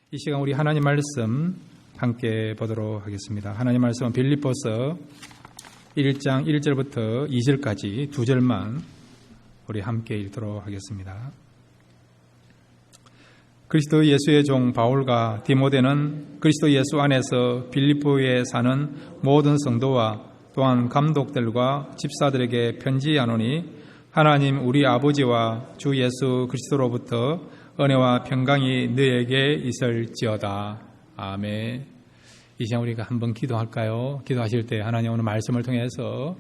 이 시간 우리 하나님 말씀 함께 보도록 하겠습니다. 하나님 말씀은 빌립보서 1장 1절부터 2절까지 두 절만 우리 함께 읽도록 하겠습니다. 그리스도 예수의 종 바울과 디모데는 그리스도 예수 안에서 빌립보에 사는 모든 성도와 또한 감독들과 집사들에게 편지하노니 하나님 우리 아버지와 주 예수 그리스도로부터 은혜와 평강이 너에게 있을지어다. 아멘. 이 시간 우리가 한번 기도할까요? 기도하실 때 하나님 오늘 말씀을 통해서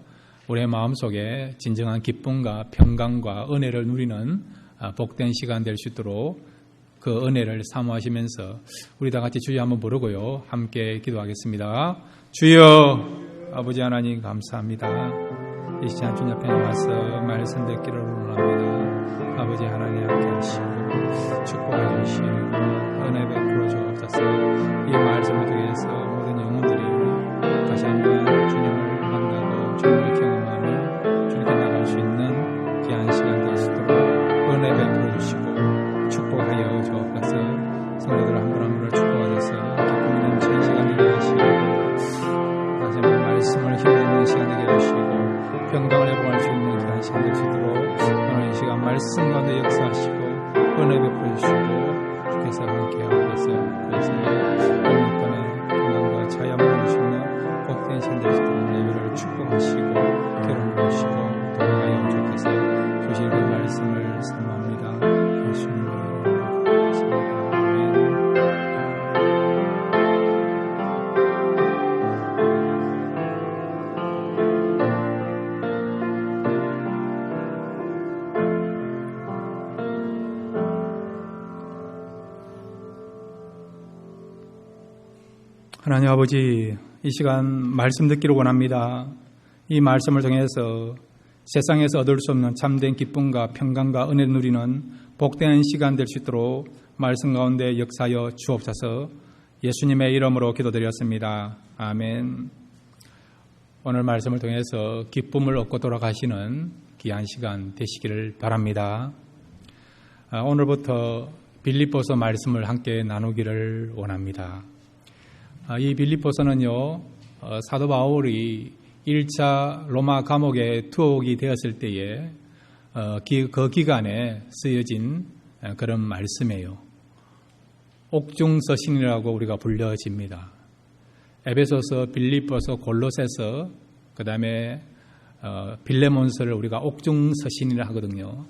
우리의 마음속에 진정한 기쁨과 평강과 은혜를 누리는 복된 시간 될 수 있도록 그 은혜를 사모하시면서 우리 다 같이 주여 한번 부르고요. 함께 기도하겠습니다. 주여 아버지 하나님 감사합니다. 이 시간 주님 앞에 나와서 말씀 듣기를 원합니다. 아버지 하나님 함께 하시고 축복해 주시고 은혜 베풀어 주옵소서. 이 말씀을 통해서 모든 영혼들이 다시 한번 주님을 만나고 주님을 경험하며 주님께 나갈 수 있는 귀한 시간 될 수 있도록 은혜 베풀어 주시고 축복하여 주옵소서. 성도들 한 분 한 분을 축복하셔서 기쁨이 넘치는 시간 되게 하시고 다시 한번 말씀을 힘내는 시간 되게 하시고 평강을 회복할 수 있는 귀한 시간 될 수 있도록 오늘 이 시간 말씀 가운데 역사하시고 은혜 베풀어 주시고 주께서 함께 하옵소서. 그래서 영육간의 건강과 자유함을 주시는 복된 시간 될 수 있도록 예배를 축복하시고 결혼을 주시고 도와하여 주께서 주실 그 말씀을 사모합니다. 예수님의 이름으로 기도드립니다. 하나님 아버지, 이 시간 말씀 듣기를 원합니다. 이 말씀을 통해서 세상에서 얻을 수 없는 참된 기쁨과 평강과 은혜를 누리는 복된 시간 될 수 있도록 말씀 가운데 역사하여 주옵소서. 예수님의 이름으로 기도드렸습니다. 아멘. 오늘 말씀을 통해서 기쁨을 얻고 돌아가시는 귀한 시간 되시기를 바랍니다. 오늘부터 빌립보서 말씀을 함께 나누기를 원합니다. 이 빌립보서는요, 사도 바울이 1차 로마 감옥에 투옥이 되었을 때에 그 기간에 쓰여진 그런 말씀이에요. 옥중서신이라고 우리가 불려집니다. 에베소서, 빌립보서, 골로새서, 그 다음에 빌레몬서를 우리가 옥중서신이라 하거든요.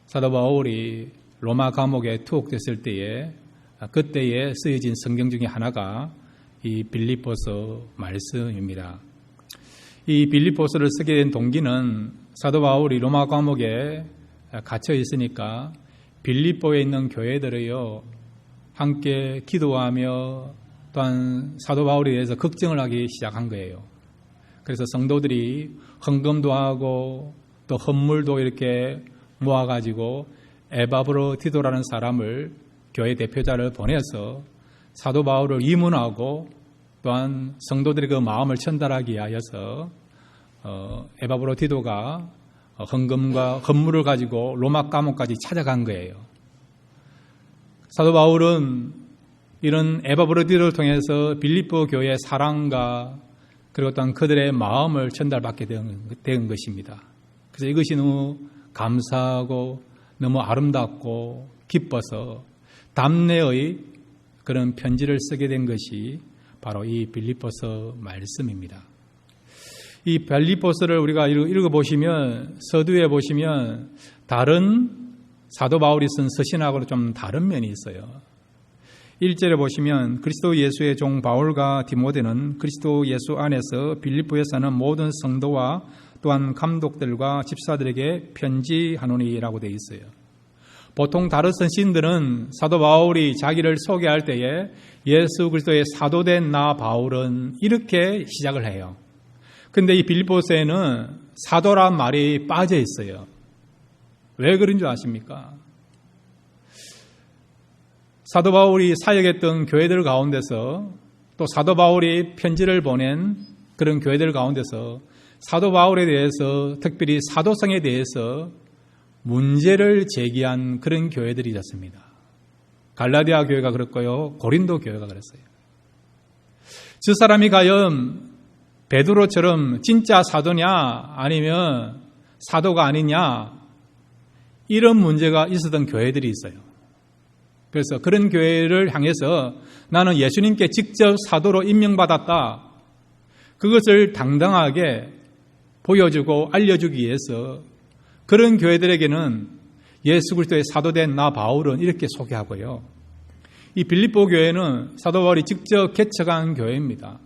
사도 바울이 로마 감옥에 투옥됐을 때에 그때에 쓰여진 성경 중에 하나가 이 빌립보서 말씀입니다. 이 빌립보서를 쓰게 된 동기는 사도 바울이 로마 감옥에 갇혀 있으니까 빌립보에 있는 교회들이요 함께 기도하며 또한 사도 바울에 대해서 걱정을 하기 시작한 거예요. 그래서 성도들이 헌금도 하고 또 헌물도 이렇게 모아가지고 에바브로디도라는 사람을 교회 대표자를 보내서 사도 바울을 이문하고 또한 성도들의 그 마음을 전달하기 위하여서 에바브로디도가 헌금과 헌물을 가지고 로마 감옥까지 찾아간 거예요. 사도 바울은 이런 에바브로디도를 통해서 빌립보 교회의 사랑과 그리고 또한 그들의 마음을 전달받게 된 것입니다. 그래서 이것이 너무 감사하고 너무 아름답고 기뻐서 담내의 그런 편지를 쓰게 된 것이 바로 이 빌립보서 말씀입니다. 이 빌립보서를 우리가 읽어보시면 서두에 보시면 다른 사도 바울이 쓴 서신하고는 좀 다른 면이 있어요. 1절에 보시면 그리스도 예수의 종 바울과 디모데는 그리스도 예수 안에서 빌립보에 사는 모든 성도와 또한 감독들과 집사들에게 편지하노니라고 되어 있어요. 보통 다른 선신들은 사도 바울이 자기를 소개할 때에 예수 그리스도의 사도된 나 바울은 이렇게 시작을 해요. 근데 이 빌립보서에는 사도란 말이 빠져 있어요. 왜 그런 줄 아십니까? 사도 바울이 사역했던 교회들 가운데서 또 사도 바울이 편지를 보낸 그런 교회들 가운데서 사도 바울에 대해서 특별히 사도성에 대해서 문제를 제기한 그런 교회들이 있었습니다. 갈라디아 교회가 그랬고요. 고린도 교회가 그랬어요. 저 사람이 과연 베드로처럼 진짜 사도냐 아니면 사도가 아니냐 이런 문제가 있었던 교회들이 있어요. 그래서 그런 교회를 향해서 나는 예수님께 직접 사도로 임명받았다. 그것을 당당하게 보여주고 알려주기 위해서 그런 교회들에게는 예수 그리스도의 사도된 나 바울은 이렇게 소개하고요. 이 빌립보 교회는 사도 바울이 직접 개척한 교회입니다.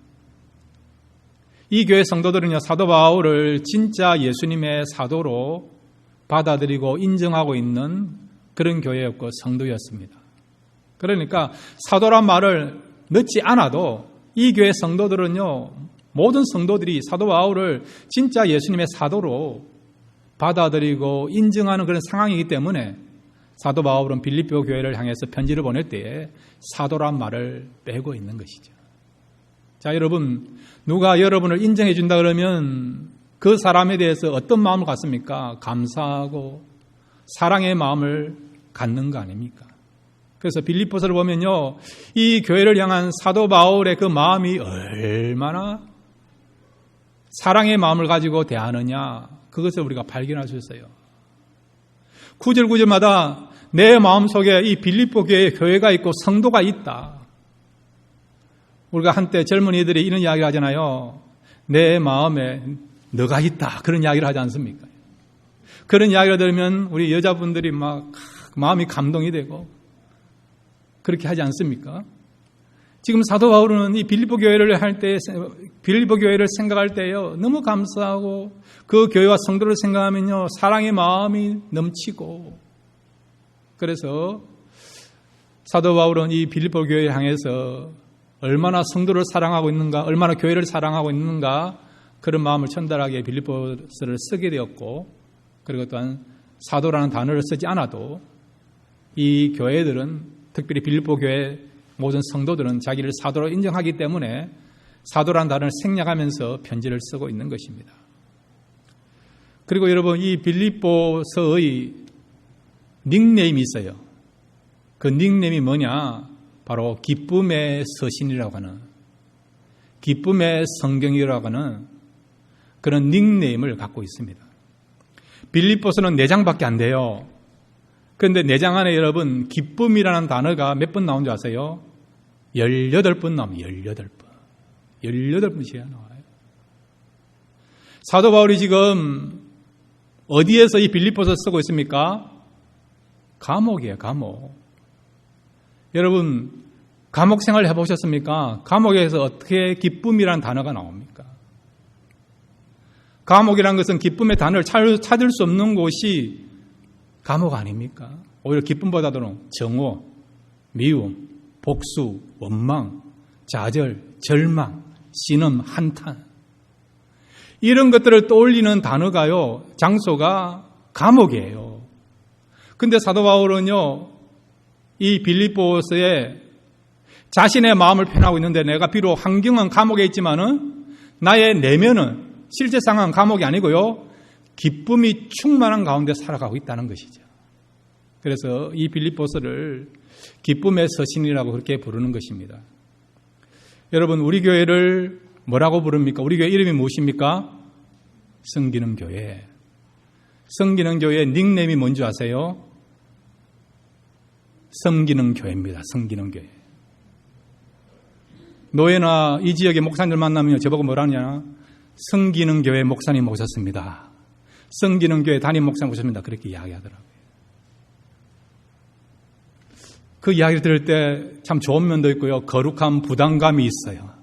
이 교회 성도들은요, 사도 바울을 진짜 예수님의 사도로 받아들이고 인정하고 있는 그런 교회였고 성도였습니다. 그러니까 사도란 말을 넣지 않아도 이 교회 성도들은요, 모든 성도들이 사도 바울을 진짜 예수님의 사도로 받아들이고 인정하는 그런 상황이기 때문에 사도 바울은 빌립보 교회를 향해서 편지를 보낼 때에 사도란 말을 빼고 있는 것이죠. 자, 여러분, 누가 여러분을 인정해 준다 그러면 그 사람에 대해서 어떤 마음을 갖습니까? 감사하고 사랑의 마음을 갖는 거 아닙니까? 그래서 빌립보서를 보면요, 이 교회를 향한 사도 바울의 그 마음이 얼마나 사랑의 마음을 가지고 대하느냐, 그것을 우리가 발견할 수 있어요. 구절구절마다 내 마음속에 이 빌립보 교회가 있고 성도가 있다. 우리가 한때 젊은이들이 이런 이야기를 하잖아요. 내 마음에 너가 있다. 그런 이야기를 하지 않습니까? 그런 이야기를 들으면 우리 여자분들이 막 마음이 감동이 되고 그렇게 하지 않습니까? 지금 사도 바울은 이 빌립보 교회를 할 때, 빌립보 교회를 생각할 때요, 너무 감사하고 그 교회와 성도를 생각하면요, 사랑의 마음이 넘치고, 그래서 사도 바울은 이 빌립보 교회를 향해서 얼마나 성도를 사랑하고 있는가, 얼마나 교회를 사랑하고 있는가, 그런 마음을 전달하기에 빌립보서를 쓰게 되었고, 그리고 또한 사도라는 단어를 쓰지 않아도 이 교회들은, 특별히 빌립보 교회 모든 성도들은 자기를 사도로 인정하기 때문에 사도라는 단어를 생략하면서 편지를 쓰고 있는 것입니다. 그리고 여러분, 이 빌립보서의 닉네임이 있어요. 그 닉네임이 뭐냐? 바로 기쁨의 서신이라고 하는, 기쁨의 성경이라고 하는 그런 닉네임을 갖고 있습니다. 빌립보서는 4장밖에 안 돼요. 그런데 4장 안에 여러분, 기쁨이라는 단어가 몇 번 나온 줄 아세요? 18번 나옵니다. 18번. 18번씩이나 나와요. 사도 바울이 지금 어디에서 이 빌립보서 쓰고 있습니까? 감옥이에요, 감옥. 여러분, 감옥 생활 해보셨습니까? 감옥에서 어떻게 기쁨이라는 단어가 나옵니까? 감옥이라는 것은 기쁨의 단어를 찾을 수 없는 곳이 감옥 아닙니까? 오히려 기쁨보다도 정오, 미움, 복수, 원망, 좌절, 절망, 신음, 한탄, 이런 것들을 떠올리는 단어가요, 장소가 감옥이에요. 근데 사도 바울은요, 이 빌립보서에 자신의 마음을 표현하고 있는데, 내가 비록 환경은 감옥에 있지만은 나의 내면은 실제 상황은 감옥이 아니고요, 기쁨이 충만한 가운데 살아가고 있다는 것이죠. 그래서 이 빌립보서를 기쁨의 서신이라고 그렇게 부르는 것입니다. 여러분, 우리 교회를 뭐라고 부릅니까? 우리 교회 이름이 무엇입니까? 성기능 교회. 성기능 교회의 닉네임이 뭔지 아세요? 성기능 교회입니다. 성기능 교회. 노예나 이 지역의 목사님들 만나면 저보고 뭐라냐? 성기능 교회 목사님 오셨습니다. 성기능 교회 담임 목사님 오셨습니다. 그렇게 이야기하더라고요. 그 이야기를 들을 때 참 좋은 면도 있고요, 거룩한 부담감이 있어요.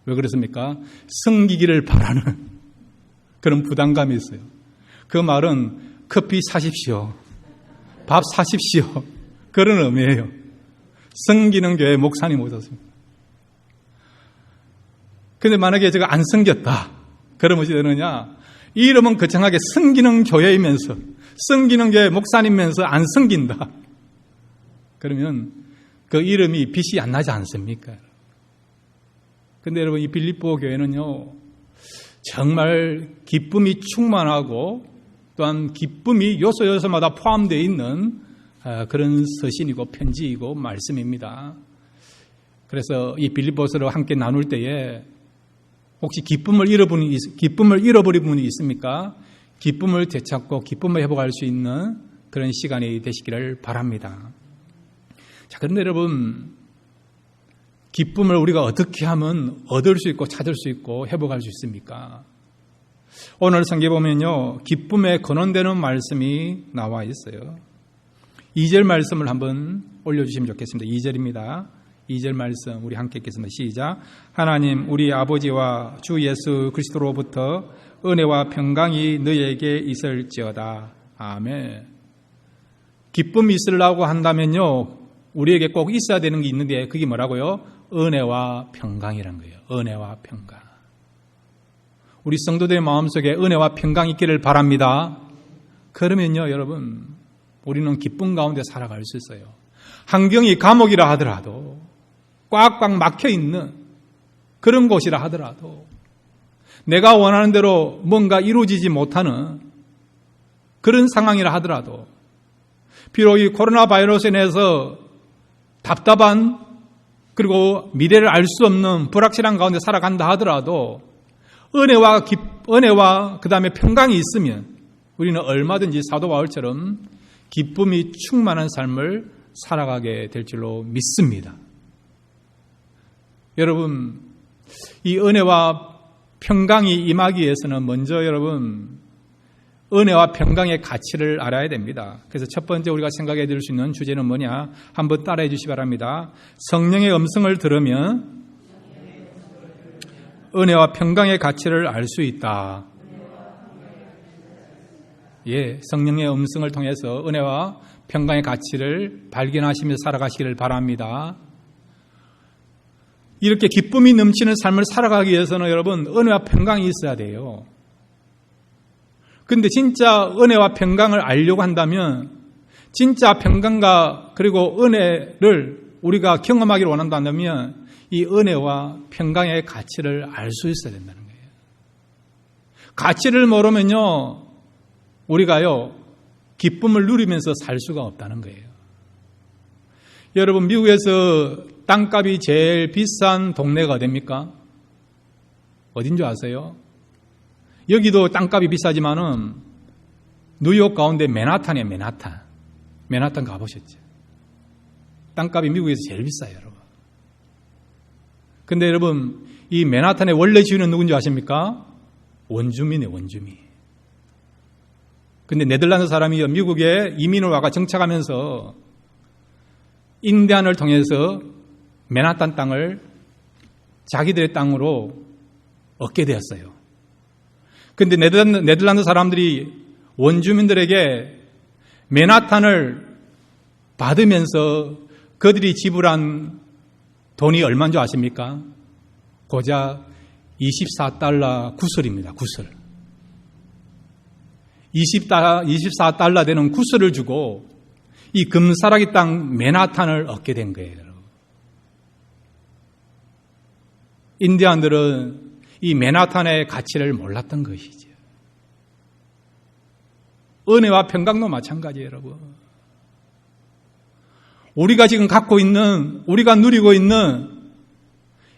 왜 그렇습니까? 섬기기를 바라는 그런 부담감이 있어요. 그 말은 커피 사십시오, 밥 사십시오, 그런 의미예요. 섬기는 교회 목사님 오셨습니다. 근데 만약에 제가 안 섬겼다, 그러면 어찌 되느냐? 이 이름은 거창하게 섬기는 교회이면서, 섬기는 교회 목사님이면서 안 섬긴다, 그러면 그 이름이 빛이 안 나지 않습니까? 근데 여러분, 이 빌립보 교회는요, 정말 기쁨이 충만하고 또한 기쁨이 요소요소마다 포함되어 있는 그런 서신이고 편지이고 말씀입니다. 그래서 이 빌립보서를 함께 나눌 때에 혹시 기쁨을 잃어버린 분이 있습니까? 기쁨을 되찾고 기쁨을 회복할 수 있는 그런 시간이 되시기를 바랍니다. 자, 그런데 여러분, 기쁨을 우리가 어떻게 하면 얻을 수 있고 찾을 수 있고 회복할 수 있습니까? 오늘 성경에 보면요, 기쁨에 근원되는 말씀이 나와 있어요. 2절 말씀을 한번 올려주시면 좋겠습니다. 2절입니다. 2절 말씀 우리 함께 읽겠습니다. 시작. 하나님 우리 아버지와 주 예수 그리스도로부터 은혜와 평강이 너희에게 있을지어다. 아멘. 기쁨이 있으려고 한다면요, 우리에게 꼭 있어야 되는 게 있는데 그게 뭐라고요? 은혜와 평강이란 거예요. 은혜와 평강. 우리 성도들의 마음속에 은혜와 평강이 있기를 바랍니다. 그러면요, 여러분, 우리는 기쁨 가운데 살아갈 수 있어요. 환경이 감옥이라 하더라도, 꽉꽉 막혀있는 그런 곳이라 하더라도, 내가 원하는 대로 뭔가 이루어지지 못하는 그런 상황이라 하더라도, 비록 이 코로나 바이러스에 인해서 답답한, 그리고 미래를 알 수 없는 불확실한 가운데 살아간다 하더라도 은혜와 그 다음에 평강이 있으면 우리는 얼마든지 사도 바울처럼 기쁨이 충만한 삶을 살아가게 될 줄로 믿습니다. 여러분, 이 은혜와 평강이 임하기 위해서는 먼저 여러분, 은혜와 평강의 가치를 알아야 됩니다. 그래서 첫 번째 우리가 생각해 드릴 수 있는 주제는 뭐냐? 한번 따라해 주시기 바랍니다. 성령의 음성을 들으면 은혜와 평강의 가치를 알 수 있다. 예, 성령의 음성을 통해서 은혜와 평강의 가치를 발견하시며 살아가시기를 바랍니다. 이렇게 기쁨이 넘치는 삶을 살아가기 위해서는 여러분, 은혜와 평강이 있어야 돼요. 근데 진짜 은혜와 평강을 알려고 한다면, 진짜 평강과 그리고 은혜를 우리가 경험하기를 원한다면 이 은혜와 평강의 가치를 알 수 있어야 된다는 거예요. 가치를 모르면요, 우리가요, 기쁨을 누리면서 살 수가 없다는 거예요. 여러분, 미국에서 땅값이 제일 비싼 동네가 어디입니까? 어딘 줄 아세요? 여기도 땅값이 비싸지만은 뉴욕 가운데 맨하탄이에요. 맨하탄 가보셨죠? 땅값이 미국에서 제일 비싸요, 여러분. 근데 여러분, 이 맨하탄의 원래 주인은 누군지 아십니까? 원주민이에요, 원주민. 근데 네덜란드 사람이 미국에 이민을 와가 정착하면서 인디안을 통해서 맨하탄 땅을 자기들의 땅으로 얻게 되었어요. 근데 네덜란드 사람들이 원주민들에게 맨하탄을 받으면서 그들이 지불한 돈이 얼마인 줄 아십니까? 고작 $24 구슬입니다. 구슬. 24달러 되는 구슬을 주고 이 금사라기 땅 맨하탄을 얻게 된 거예요. 인디안들은 이 맨하탄의 가치를 몰랐던 것이죠. 은혜와 평강도 마찬가지예요, 여러분. 우리가 지금 갖고 있는, 우리가 누리고 있는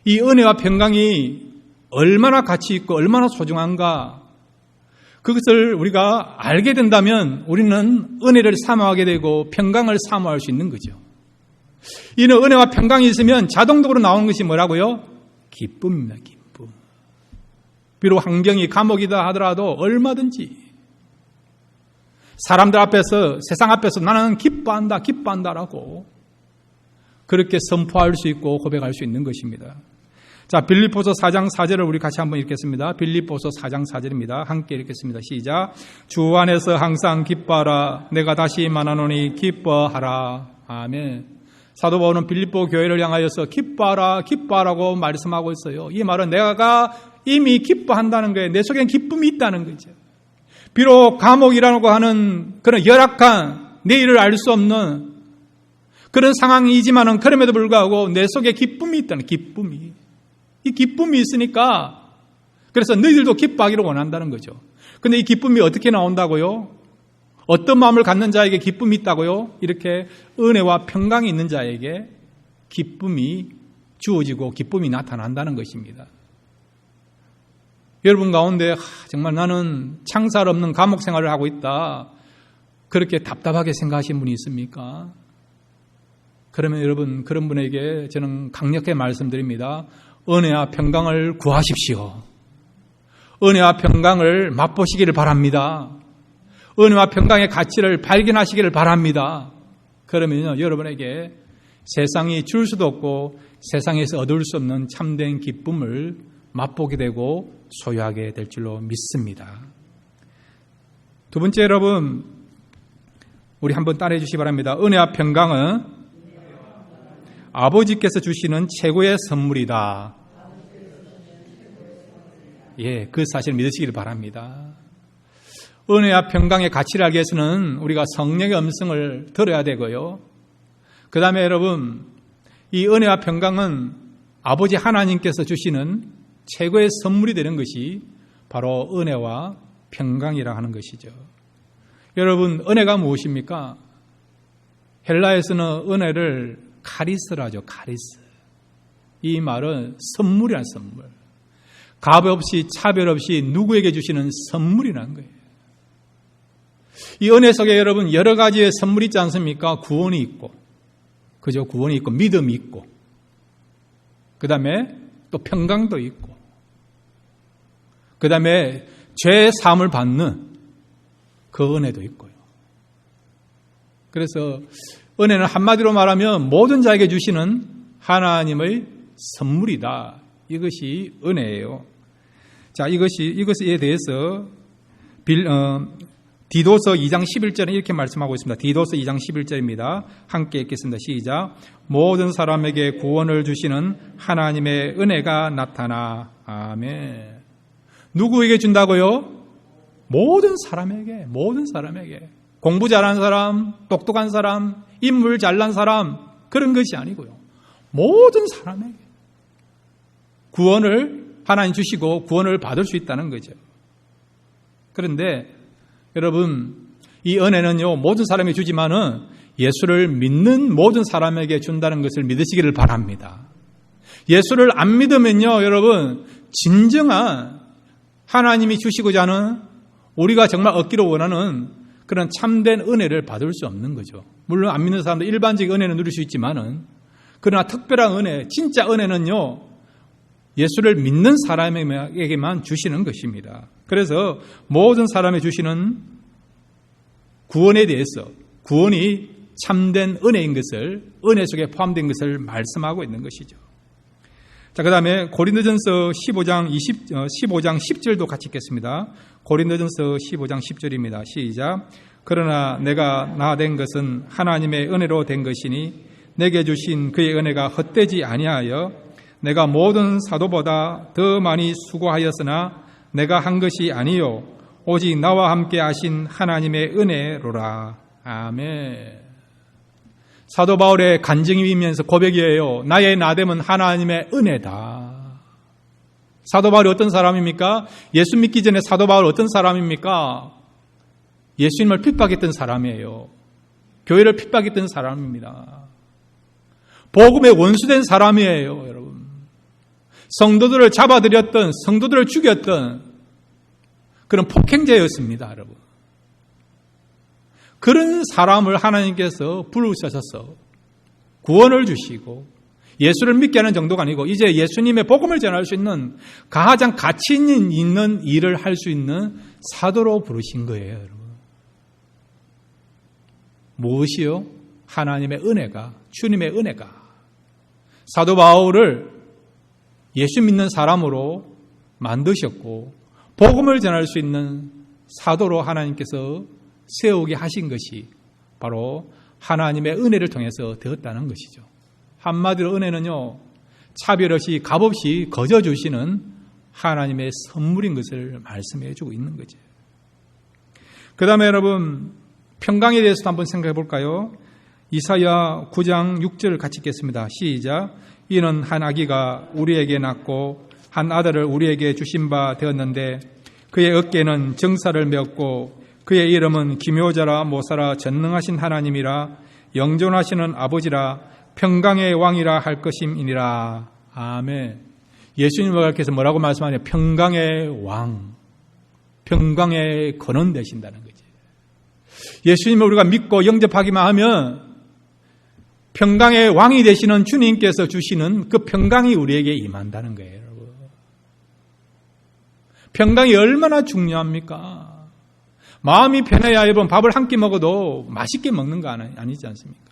이 은혜와 평강이 얼마나 가치 있고 얼마나 소중한가, 그것을 우리가 알게 된다면 우리는 은혜를 사모하게 되고 평강을 사모할 수 있는 거죠. 이는 은혜와 평강이 있으면 자동적으로 나오는 것이 뭐라고요? 기쁨입니다. 기쁨. 비록 환경이 감옥이다 하더라도 얼마든지 사람들 앞에서, 세상 앞에서 나는 기뻐한다라고 그렇게 선포할 수 있고 고백할 수 있는 것입니다. 자, 빌립보서 4장 4절을 우리 같이 한번 읽겠습니다. 빌립보서 4장 4절입니다. 함께 읽겠습니다. 시작. 주 안에서 항상 기뻐하라. 내가 다시 말하노니 기뻐하라. 아멘. 사도 바울은 빌립보 교회를 향하여서 기뻐하라고 말씀하고 있어요. 이 말은 내가 이미 기뻐한다는 거예요. 내 속엔 기쁨이 있다는 거죠. 비록 감옥이라고 하는 그런 열악한, 내일을 알 수 없는 그런 상황이지만은 그럼에도 불구하고 내 속에 기쁨이 있다는, 기쁨이. 이 기쁨이 있으니까 그래서 너희들도 기뻐하기를 원한다는 거죠. 근데 이 기쁨이 어떻게 나온다고요? 어떤 마음을 갖는 자에게 기쁨이 있다고요? 이렇게 은혜와 평강이 있는 자에게 기쁨이 주어지고 기쁨이 나타난다는 것입니다. 여러분 가운데 정말 나는 창살 없는 감옥 생활을 하고 있다, 그렇게 답답하게 생각하시는 분이 있습니까? 그러면 여러분, 그런 분에게 저는 강력하게 말씀드립니다. 은혜와 평강을 구하십시오. 은혜와 평강을 맛보시기를 바랍니다. 은혜와 평강의 가치를 발견하시기를 바랍니다. 그러면 여러분에게 세상이 줄 수도 없고 세상에서 얻을 수 없는 참된 기쁨을 맛보게 되고 소유하게 될 줄로 믿습니다. 두 번째, 여러분, 우리 한번 따라해 주시기 바랍니다. 은혜와 평강은 아버지께서 주시는 최고의 선물이다. 예, 그 사실을 믿으시기를 바랍니다. 은혜와 평강의 가치를 알기 위해서는 우리가 성령의 음성을 들어야 되고요. 그 다음에 여러분, 이 은혜와 평강은 아버지 하나님께서 주시는 최고의 선물이 되는 것이 바로 은혜와 평강이라 하는 것이죠. 여러분, 은혜가 무엇입니까? 헬라에서는 은혜를 카리스라 하죠. 카리스. 이 말은 선물이라는 선물. 값 없이 차별 없이 누구에게 주시는 선물이라는 거예요. 이 은혜 속에 여러분 여러 가지의 선물이 있지 않습니까? 구원이 있고, 그죠? 구원이 있고, 믿음이 있고, 그 다음에 또 평강도 있고, 그 다음에 죄의 사함을 받는 그 은혜도 있고요. 그래서 은혜는 한마디로 말하면 모든 자에게 주시는 하나님의 선물이다. 이것이 은혜예요. 자, 이것에 대해서 디도서 2장 11절에 이렇게 말씀하고 있습니다. 디도서 2장 11절입니다. 함께 읽겠습니다. 시작. 모든 사람에게 구원을 주시는 하나님의 은혜가 나타나. 아멘. 누구에게 준다고요? 모든 사람에게, 모든 사람에게. 공부 잘하는 사람, 똑똑한 사람, 인물 잘난 사람, 그런 것이 아니고요. 모든 사람에게 구원을 하나님 주시고 구원을 받을 수 있다는 거죠. 그런데 여러분, 이 은혜는요, 모든 사람에게 주지만은 예수를 믿는 모든 사람에게 준다는 것을 믿으시기를 바랍니다. 예수를 안 믿으면요, 여러분, 진정한 하나님이 주시고자 하는, 우리가 정말 얻기로 원하는 그런 참된 은혜를 받을 수 없는 거죠. 물론 안 믿는 사람도 일반적인 은혜는 누릴 수 있지만은, 그러나 특별한 은혜, 진짜 은혜는요, 예수를 믿는 사람에게만 주시는 것입니다. 그래서 모든 사람에 주시는 구원에 대해서, 구원이 참된 은혜인 것을, 은혜 속에 포함된 것을 말씀하고 있는 것이죠. 자, 그 다음에 고린도전서 15장 10절도 같이 읽겠습니다. 고린도전서 15장 10절입니다. 시작. 그러나 내가 나 된 것은 하나님의 은혜로 된 것이니 내게 주신 그의 은혜가 헛되지 아니하여 내가 모든 사도보다 더 많이 수고하였으나 내가 한 것이 아니요 오직 나와 함께 하신 하나님의 은혜로라. 아멘. 사도 바울의 간증이면서 고백이에요. 나의 나됨은 하나님의 은혜다. 사도 바울이 어떤 사람입니까? 예수 믿기 전에 사도 바울 어떤 사람입니까? 예수님을 핍박했던 사람이에요. 교회를 핍박했던 사람입니다. 복음의 원수된 사람이에요, 여러분. 성도들을 잡아들였던, 성도들을 죽였던 그런 폭행자였습니다, 여러분. 그런 사람을 하나님께서 부르셔서 구원을 주시고 예수를 믿게 하는 정도가 아니고 이제 예수님의 복음을 전할 수 있는 가장 가치 있는 일을 할 수 있는 사도로 부르신 거예요, 여러분. 무엇이요? 하나님의 은혜가, 주님의 은혜가 사도 바울을 예수 믿는 사람으로 만드셨고 복음을 전할 수 있는 사도로 하나님께서 세우게 하신 것이 바로 하나님의 은혜를 통해서 되었다는 것이죠. 한마디로 은혜는요, 차별 없이 값 없이 거저 주시는 하나님의 선물인 것을 말씀해 주고 있는 거죠. 그 다음에 여러분, 평강에 대해서도 한번 생각해 볼까요? 이사야 9장 6절 같이 읽겠습니다. 시작. 이는 한 아기가 우리에게 낳고 한 아들을 우리에게 주신 바 되었는데 그의 어깨는 정사를 메었고 그의 이름은 기묘자라 모사라 전능하신 하나님이라 영존하시는 아버지라 평강의 왕이라 할 것임이니라. 아멘. 예수님을 가르쳐서 뭐라고 말씀하냐? 평강의 왕, 평강의 근원 되신다는 거지. 예수님을 우리가 믿고 영접하기만 하면 평강의 왕이 되시는 주님께서 주시는 그 평강이 우리에게 임한다는 거예요, 여러분. 평강이 얼마나 중요합니까? 마음이 편해야 여러분 밥을 한 끼 먹어도 맛있게 먹는 거 아니지 않습니까?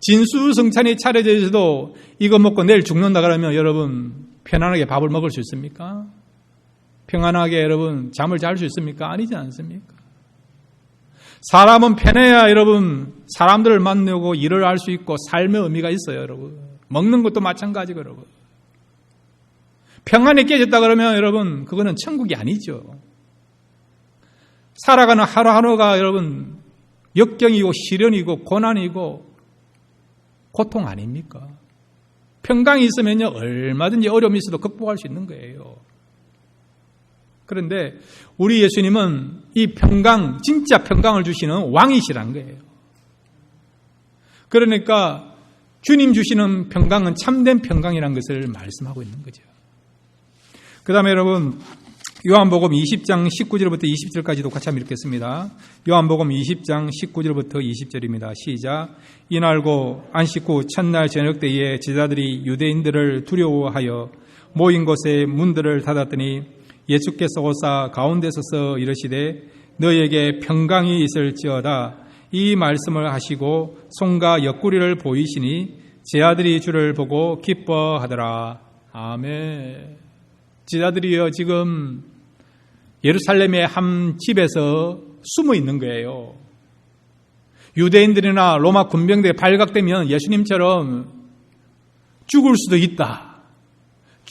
진수성찬이 차려져 있어도 이거 먹고 내일 죽는다 그러면 여러분 편안하게 밥을 먹을 수 있습니까? 평안하게 여러분 잠을 잘 수 있습니까? 아니지 않습니까? 사람은 편해야 여러분 사람들을 만나고 일을 할 수 있고 삶의 의미가 있어요, 여러분. 먹는 것도 마찬가지고 여러분. 평안이 깨졌다 그러면 여러분 그거는 천국이 아니죠. 살아가는 하루하루가 여러분 역경이고 시련이고 고난이고 고통 아닙니까? 평강이 있으면요 얼마든지 어려움이 있어도 극복할 수 있는 거예요. 그런데 우리 예수님은 이 평강, 진짜 평강을 주시는 왕이시란 거예요. 그러니까 주님 주시는 평강은 참된 평강이라는 것을 말씀하고 있는 거죠. 그 다음에 여러분 요한복음 20장 19절부터 20절까지도 같이 한번 읽겠습니다. 요한복음 20장 19절부터 20절입니다. 시작. 이날고 안식 후 첫날 저녁 때에 제자들이 유대인들을 두려워하여 모인 곳에 문들을 닫았더니 예수께서 오사 가운데 서서 이르시되 너희에게 평강이 있을지어다. 이 말씀을 하시고 손과 옆구리를 보이시니 제 아들이 주를 보고 기뻐하더라. 아멘. 제자들이요 지금 예루살렘의 한 집에서 숨어 있는 거예요. 유대인들이나 로마 군병대에 발각되면 예수님처럼 죽을 수도 있다.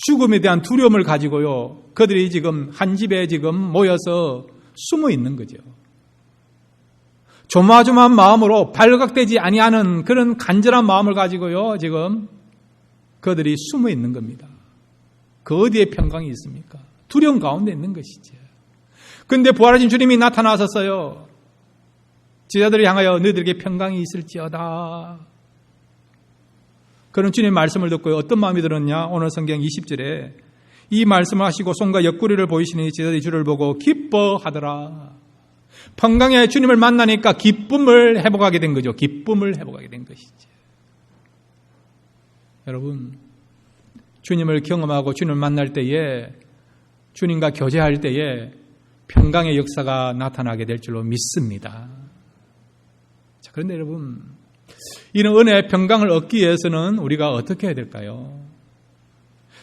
죽음에 대한 두려움을 가지고요. 그들이 지금 한 집에 지금 모여서 숨어 있는 거죠. 조마조마한 마음으로 발각되지 아니하는 그런 간절한 마음을 가지고요. 지금 그들이 숨어 있는 겁니다. 그 어디에 평강이 있습니까? 두려움 가운데 있는 것이죠. 그런데 부활하신 주님이 나타나셨어요. 제자들을 향하여 너희들에게 평강이 있을지어다. 그런 주님의 말씀을 듣고 어떤 마음이 들었냐? 오늘 성경 20절에 이 말씀을 하시고 손과 옆구리를 보이시니 제자들이 주를 보고 기뻐하더라. 평강의 주님을 만나니까 기쁨을 회복하게 된 거죠. 기쁨을 회복하게 된 것이죠. 여러분 주님을 경험하고 주님을 만날 때에 주님과 교제할 때에 평강의 역사가 나타나게 될 줄로 믿습니다. 자, 그런데 여러분 이런 은혜의 평강을 얻기 위해서는 우리가 어떻게 해야 될까요?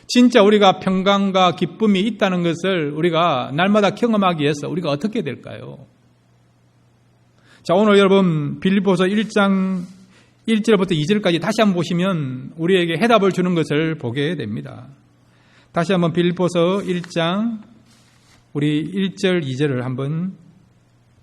진짜 우리가 평강과 기쁨이 있다는 것을 우리가 날마다 경험하기 위해서 우리가 어떻게 해야 될까요? 자, 오늘 여러분 빌립보서 1장 1절부터 2절까지 다시 한번 보시면 우리에게 해답을 주는 것을 보게 됩니다. 다시 한번 빌립보서 1장 우리 1절 2절을 한번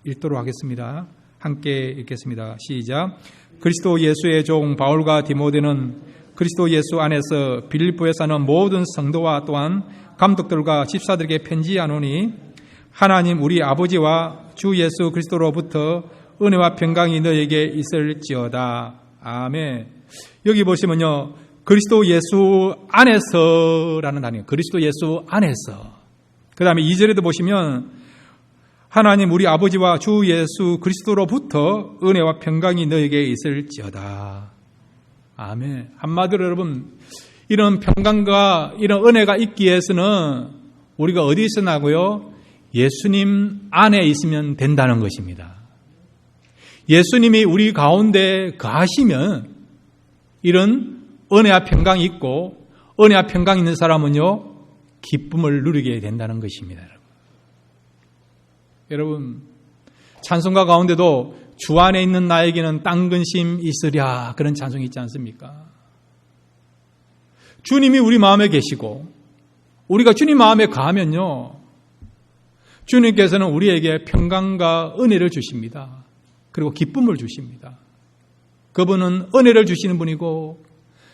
읽도록 하겠습니다. 함께 읽겠습니다. 시작. 그리스도 예수의 종 바울과 디모데는 그리스도 예수 안에서 빌립보에 사는 모든 성도와 또한 감독들과 집사들에게 편지하노니 하나님 우리 아버지와 주 예수 그리스도로부터 은혜와 평강이 너에게 있을지어다. 아멘. 여기 보시면요. 그리스도 예수 안에서라는 단어예요. 그리스도 예수 안에서. 그 다음에 2절에도 보시면 하나님 우리 아버지와 주 예수 그리스도로부터 은혜와 평강이 너에게 있을지어다. 아멘. 한마디로 여러분 이런 평강과 이런 은혜가 있기 위해서는 우리가 어디서 나고요? 예수님 안에 있으면 된다는 것입니다. 예수님이 우리 가운데 거하시면 이런 은혜와 평강이 있고 은혜와 평강이 있는 사람은요 기쁨을 누리게 된다는 것입니다. 여러분 찬송가 가운데도 주 안에 있는 나에게는 딴 근심 있으랴 그런 찬송이 있지 않습니까? 주님이 우리 마음에 계시고 우리가 주님 마음에 거하면요 주님께서는 우리에게 평강과 은혜를 주십니다. 그리고 기쁨을 주십니다. 그분은 은혜를 주시는 분이고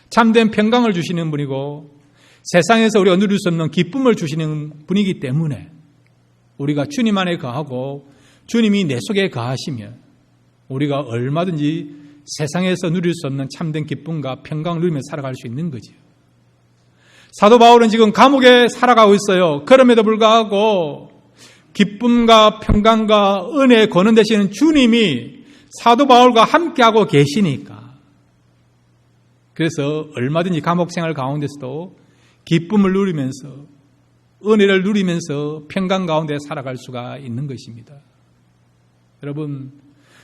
참된 평강을 주시는 분이고 세상에서 우리가 누릴 수 없는 기쁨을 주시는 분이기 때문에 우리가 주님 안에 거하고 주님이 내 속에 거하시면 우리가 얼마든지 세상에서 누릴 수 없는 참된 기쁨과 평강을 누리며 살아갈 수 있는 거죠. 사도 바울은 지금 감옥에 살아가고 있어요. 그럼에도 불구하고 기쁨과 평강과 은혜에 거는 되시는 주님이 사도 바울과 함께하고 계시니까, 그래서 얼마든지 감옥 생활 가운데서도 기쁨을 누리면서 은혜를 누리면서 평강 가운데 살아갈 수가 있는 것입니다. 여러분,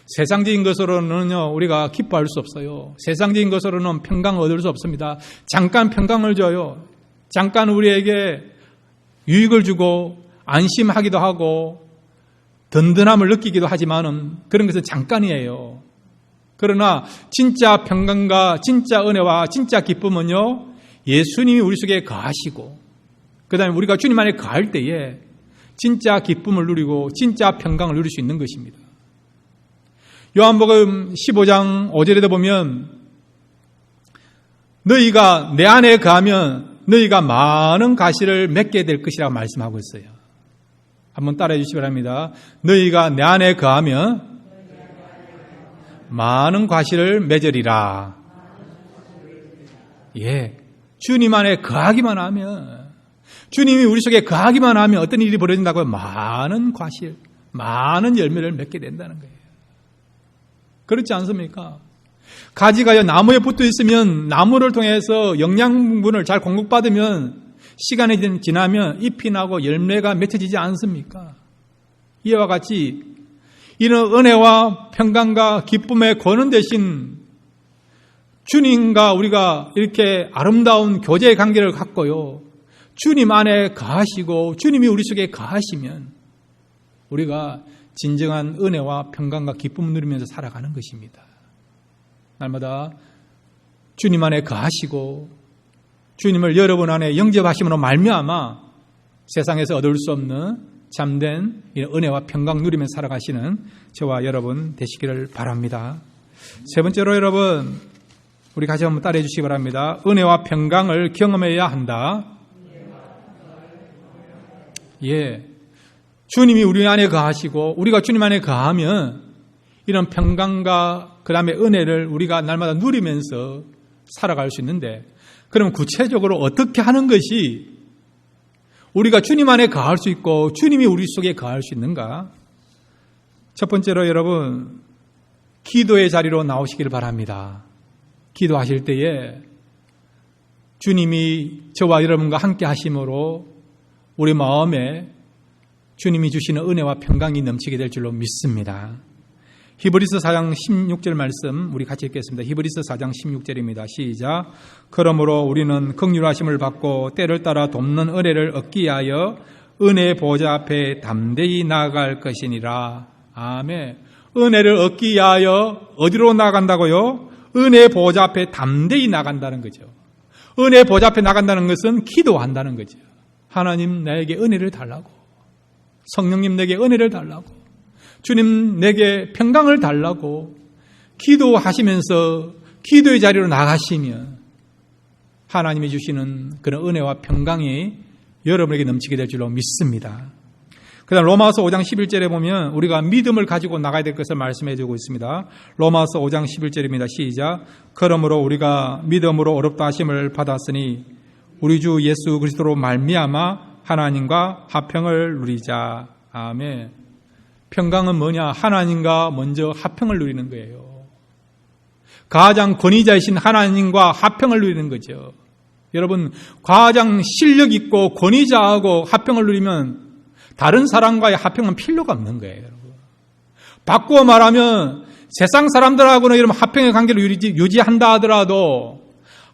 세상적인 것으로는요 우리가 기뻐할 수 없어요. 세상적인 것으로는 평강을 얻을 수 없습니다. 잠깐 평강을 줘요. 잠깐 우리에게 유익을 주고 안심하기도 하고 든든함을 느끼기도 하지만은 그런 것은 잠깐이에요. 그러나 진짜 평강과 진짜 은혜와 진짜 기쁨은요 예수님이 우리 속에 거하시고 그 다음에 우리가 주님 안에 거할 때에 진짜 기쁨을 누리고 진짜 평강을 누릴 수 있는 것입니다. 요한복음 15장 5절에도 보면 너희가 내 안에 거하면 너희가 많은 과실을 맺게 될 것이라고 말씀하고 있어요. 한번 따라해 주시기 바랍니다. 너희가 내 안에 거하면 많은 과실을 맺으리라. 예, 주님 안에 거하기만 하면, 주님이 우리 속에 거하기만 하면 어떤 일이 벌어진다고요? 많은 과실, 많은 열매를 맺게 된다는 거예요. 그렇지 않습니까? 가지가 나무에 붙어 있으면 나무를 통해서 영양분을 잘 공급받으면 시간이 지나면 잎이 나고 열매가 맺혀지지 않습니까? 이와 같이 이런 은혜와 평강과 기쁨에 거는 대신 주님과 우리가 이렇게 아름다운 교제의 관계를 갖고요, 주님 안에 거하시고 주님이 우리 속에 거하시면 우리가 진정한 은혜와 평강과 기쁨을 누리면서 살아가는 것입니다. 날마다 주님 안에 거하시고 주님을 여러분 안에 영접하심으로 말미암아 세상에서 얻을 수 없는 참된 은혜와 평강 누리면서 살아가시는 저와 여러분 되시기를 바랍니다. 세 번째로 여러분, 우리 같이 한번 따라해 주시기 바랍니다. 은혜와 평강을 경험해야 한다. 예, 주님이 우리 안에 거하시고 우리가 주님 안에 거하면 이런 평강과 그 다음에 은혜를 우리가 날마다 누리면서 살아갈 수 있는데, 그럼 구체적으로 어떻게 하는 것이 우리가 주님 안에 거할 수 있고 주님이 우리 속에 거할 수 있는가? 첫 번째로 여러분, 기도의 자리로 나오시길 바랍니다. 기도하실 때에 주님이 저와 여러분과 함께 하심으로 우리 마음에 주님이 주시는 은혜와 평강이 넘치게 될 줄로 믿습니다. 히브리서 4장 16절 말씀 우리 같이 읽겠습니다. 히브리서 4장 16절입니다. 시작. 그러므로 우리는 긍휼하심을 받고 때를 따라 돕는 은혜를 얻기 위하여 은혜의 보좌 앞에 담대히 나아갈 것이니라. 아멘. 은혜를 얻기 위하여 어디로 나간다고요? 은혜의 보좌 앞에 담대히 나간다는 거죠. 은혜의 보좌 앞에 나간다는 것은 기도한다는 거죠. 하나님 나에게 은혜를 달라고, 성령님 내게 은혜를 달라고, 주님 내게 평강을 달라고 기도하시면서 기도의 자리로 나가시면 하나님이 주시는 그런 은혜와 평강이 여러분에게 넘치게 될 줄로 믿습니다. 그 다음 로마서 5장 11절에 보면 우리가 믿음을 가지고 나가야 될 것을 말씀해 주고 있습니다. 로마서 5장 11절입니다. 시작. 그러므로 우리가 믿음으로 어렵다 하심을 받았으니 우리 주 예수 그리스도로 말미암아 하나님과 화평을 누리자. 아멘. 평강은 뭐냐? 하나님과 먼저 화평을 누리는 거예요. 가장 권위자이신 하나님과 화평을 누리는 거죠. 여러분, 가장 실력 있고 권위자하고 화평을 누리면 다른 사람과의 화평은 필요가 없는 거예요. 여러분. 바꾸어 말하면 세상 사람들하고는 여러분 화평의 관계를 유지한다 하더라도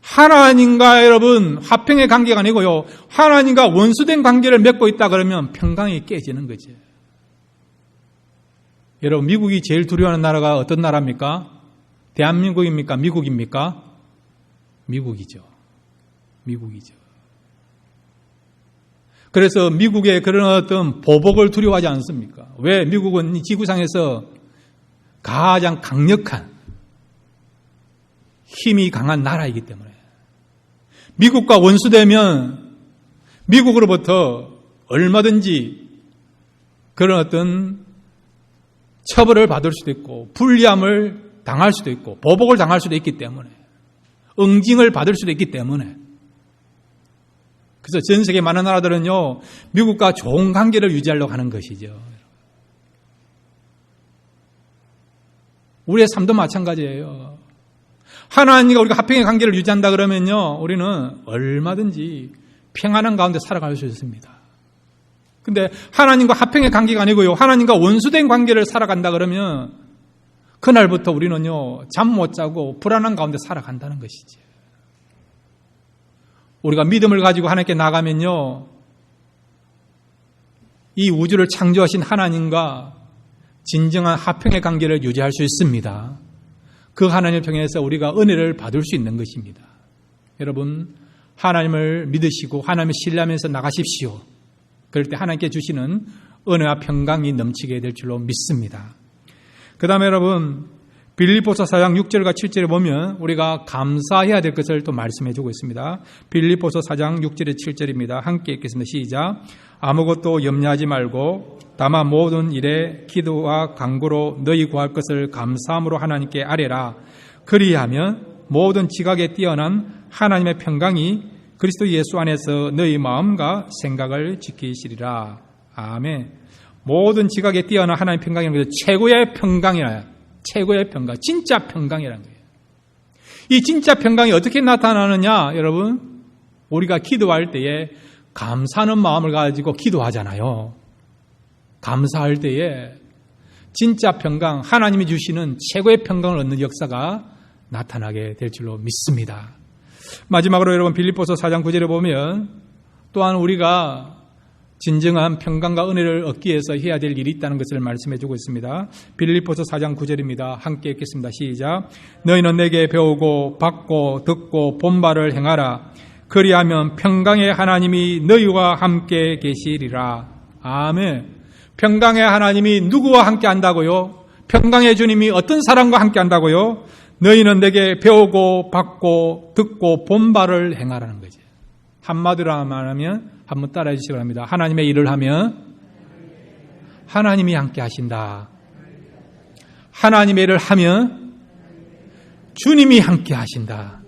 하나님과 여러분 화평의 관계가 아니고요, 하나님과 원수된 관계를 맺고 있다 그러면 평강이 깨지는 거죠. 여러분, 미국이 제일 두려워하는 나라가 어떤 나라입니까? 대한민국입니까? 미국입니까? 미국이죠. 미국이죠. 그래서 미국의 그런 어떤 보복을 두려워하지 않습니까? 왜? 미국은 지구상에서 가장 강력한 힘이 강한 나라이기 때문에 미국과 원수되면 미국으로부터 얼마든지 그런 어떤 처벌을 받을 수도 있고 불리함을 당할 수도 있고 보복을 당할 수도 있기 때문에 응징을 받을 수도 있기 때문에 그래서 전 세계 많은 나라들은요 미국과 좋은 관계를 유지하려고 하는 것이죠. 우리의 삶도 마찬가지예요. 하나님과 우리가 화평의 관계를 유지한다 그러면요 우리는 얼마든지 평안한 가운데 살아갈 수 있습니다. 근데 하나님과 화평의 관계가 아니고요 하나님과 원수된 관계를 살아간다 그러면 그날부터 우리는요 잠 못 자고 불안한 가운데 살아간다는 것이지. 우리가 믿음을 가지고 하나님께 나가면요 이 우주를 창조하신 하나님과 진정한 화평의 관계를 유지할 수 있습니다. 그 하나님을 통해서 우리가 은혜를 받을 수 있는 것입니다. 여러분 하나님을 믿으시고 하나님을 신뢰하면서 나가십시오. 그럴 때 하나님께 주시는 은혜와 평강이 넘치게 될 줄로 믿습니다. 그 다음에 여러분 빌립보서 4장 6절과 7절에 보면 우리가 감사해야 될 것을 또 말씀해 주고 있습니다. 빌립보서 4장 6절에 7절입니다. 함께 읽겠습니다. 시작. 아무것도 염려하지 말고 다만 모든 일에 기도와 간구로 너희 구할 것을 감사함으로 하나님께 아뢰라. 그리하면 모든 지각에 뛰어난 하나님의 평강이 그리스도 예수 안에서 너희 마음과 생각을 지키시리라. 아멘. 모든 지각에 뛰어난 하나님의 평강이라는 것은 최고의 평강이라. 최고의 평강, 진짜 평강이라는 거예요. 이 진짜 평강이 어떻게 나타나느냐, 여러분? 우리가 기도할 때에 감사하는 마음을 가지고 기도하잖아요. 감사할 때에 진짜 평강, 하나님이 주시는 최고의 평강을 얻는 역사가 나타나게 될 줄로 믿습니다. 마지막으로 여러분 빌립보서 4장 9절에 보면 또한 우리가 진정한 평강과 은혜를 얻기 위해서 해야 될 일이 있다는 것을 말씀해 주고 있습니다. 빌립보서 4장 9절입니다. 함께 읽겠습니다. 시작. 너희는 내게 배우고 받고 듣고 본 바를 행하라. 그리하면 평강의 하나님이 너희와 함께 계시리라. 아멘. 평강의 하나님이 누구와 함께 한다고요? 평강의 주님이 어떤 사람과 함께 한다고요? 너희는 내게 배우고 받고 듣고 본 바를 행하라는 거죠. 한마디로 말하면 한번 따라해 주시기 바랍니다. 하나님의 일을 하면 하나님이 함께 하신다. 하나님의 일을 하면 주님이 함께 하신다.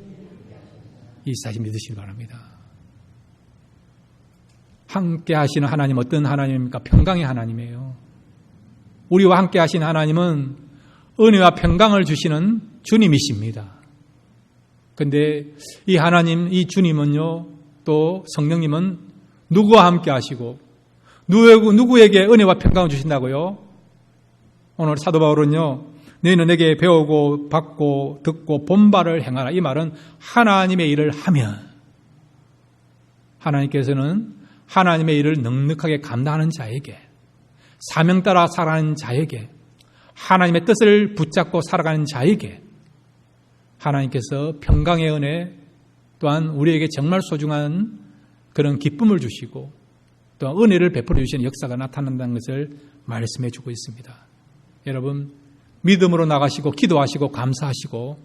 이 사실 믿으시기 바랍니다. 함께 하시는 하나님 어떤 하나님입니까? 평강의 하나님이에요. 우리와 함께 하신 하나님은 은혜와 평강을 주시는 주님이십니다. 그런데 이 하나님, 이 주님은요, 또 성령님은 누구와 함께 하시고 누구에게 은혜와 평강을 주신다고요? 오늘 사도 바울은요, 너희는 내게 배우고 받고 듣고 본 바를 행하라. 이 말은 하나님의 일을 하면 하나님께서는 하나님의 일을 넉넉하게 감당하는 자에게, 사명 따라 살아가는 자에게, 하나님의 뜻을 붙잡고 살아가는 자에게 하나님께서 평강의 은혜 또한 우리에게 정말 소중한 그런 기쁨을 주시고 또한 은혜를 베풀어 주시는 역사가 나타난다는 것을 말씀해 주고 있습니다. 여러분 믿음으로 나가시고 기도하시고 감사하시고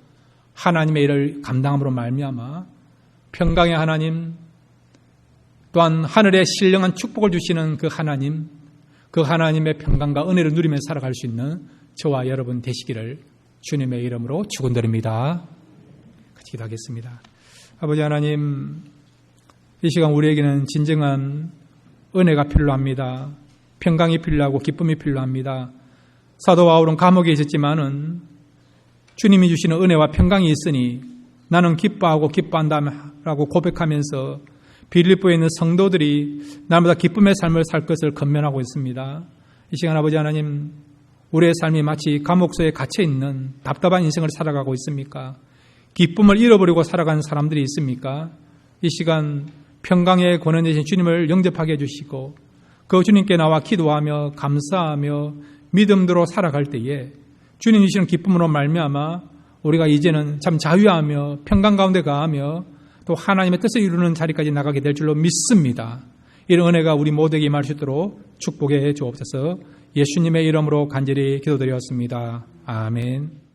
하나님의 일을 감당함으로 말미암아 평강의 하나님 또한 하늘에 신령한 축복을 주시는 그 하나님, 그 하나님의 평강과 은혜를 누리며 살아갈 수 있는 저와 여러분 되시기를 주님의 이름으로 축원드립니다. 같이 기도하겠습니다. 아버지 하나님, 이 시간 우리에게는 진정한 은혜가 필요합니다. 평강이 필요하고 기쁨이 필요합니다. 사도 바울은 감옥에 있었지만은 주님이 주시는 은혜와 평강이 있으니 나는 기뻐하고 기뻐한다라고 고백하면서 빌립보에 있는 성도들이 날마다 기쁨의 삶을 살 것을 권면하고 있습니다. 이 시간 아버지 하나님, 우리의 삶이 마치 감옥소에 갇혀 있는 답답한 인생을 살아가고 있습니까? 기쁨을 잃어버리고 살아가는 사람들이 있습니까? 이 시간 평강의 권한 되신 주님을 영접하게 해주시고 그 주님께 나와 기도하며 감사하며 믿음대로 살아갈 때에 주님 주시는 기쁨으로 말미암아 우리가 이제는 참 자유하며 평강 가운데 가하며 또 하나님의 뜻을 이루는 자리까지 나가게 될 줄로 믿습니다. 이런 은혜가 우리 모두에게 임할 수 있도록 축복해 주옵소서. 예수님의 이름으로 간절히 기도드렸습니다. 아멘.